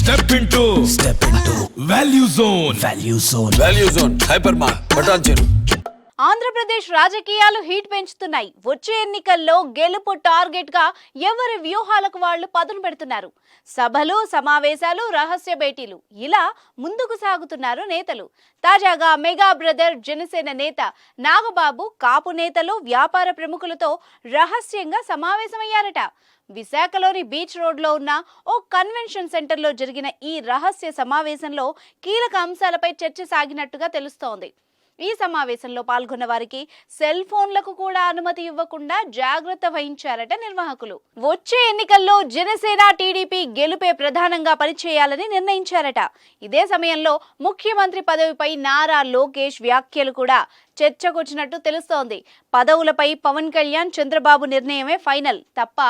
Step into Value Zone. Value zone hyper mart Patancheru. Andhra Pradesh రాజకీయాలు heat పెంచుతున్నాయి. వచ్చే ఎన్నికల్లో గెలుపు టార్గెట్ గా ఎవరి వ్యూహాలకు వాళ్లు పదును పెడుతున్నారు. సభలు, సమావేశాలు, రహస్య భేటీలు ఇలా ముందుకు సాగుతున్నారు నేతలు. తాజాగా మెగా బ్రదర్ జనసేన నేత నాగబాబు కాపు నేతలు, వ్యాపార ప్రముఖులతో రహస్యంగా సమావేశమయ్యారట. విశాఖలోని బీచ్ రోడ్లో ఉన్న ఓ కన్వెన్షన్ సెంటర్లో జరిగిన ఈ రహస్య సమావేశంలో కీలక అంశాలపై చర్చ సాగినట్టుగా తెలుస్తోంది. ఈ సమావేశంలో పాల్గొన్న వారికి సెల్ ఫోన్లకు కూడా అనుమతి ఇవ్వకుండా జాగ్రత్త వహించారట నిర్వాహకులు. వచ్చే ఎన్నికల్లో జనసేన, టీడీపీ గెలుపే ప్రధానంగా పనిచేయాలని నిర్ణయించారట. ఇదే సమయంలో ముఖ్యమంత్రి పదవిపై నారా లోకేష్ వ్యాఖ్యలు కూడా చర్చకొచ్చినట్టు తెలుస్తోంది. పదవులపై పవన్ కళ్యాణ్, చంద్రబాబు నిర్ణయమే ఫైనల్ తప్ప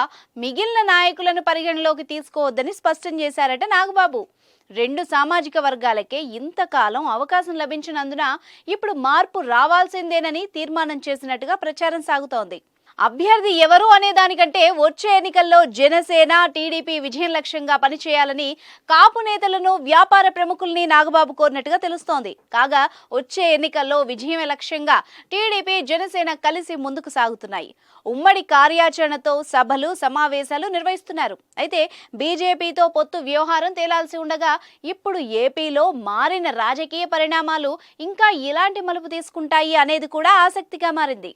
మిగిలిన నాయకులను పరిగణలోకి తీసుకోవద్దని స్పష్టం చేశారట నాగబాబు. రెండు సామాజిక వర్గాలకే ఇంతకాలం అవకాశం లభించినందున ఇప్పుడు మార్పు రావాల్సిందేనని తీర్మానం చేసినట్టుగా ప్రచారం సాగుతోంది. అభ్యర్థి ఎవరు అనే దానికంటే వచ్చే ఎన్నికల్లో జనసేన, టీడీపీ విజయం లక్ష్యంగా పనిచేయాలని కాపు నేతలను, వ్యాపార ప్రముఖుల్ని నాగబాబు కోరినట్టుగా తెలుస్తోంది. కాగా వచ్చే ఎన్నికల్లో విజయమే లక్ష్యంగా టీడీపీ, జనసేన కలిసి ముందుకు సాగుతున్నాయి. ఉమ్మడి కార్యాచరణతో సభలు, సమావేశాలు నిర్వహిస్తున్నారు. అయితే బీజేపీతో పొత్తు వ్యవహారం తేలాల్సి ఉండగా ఇప్పుడు ఏపీలో మారిన రాజకీయ పరిణామాలు ఇంకా ఎలాంటి మలుపు తీసుకుంటాయి అనేది కూడా ఆసక్తిగా మారింది.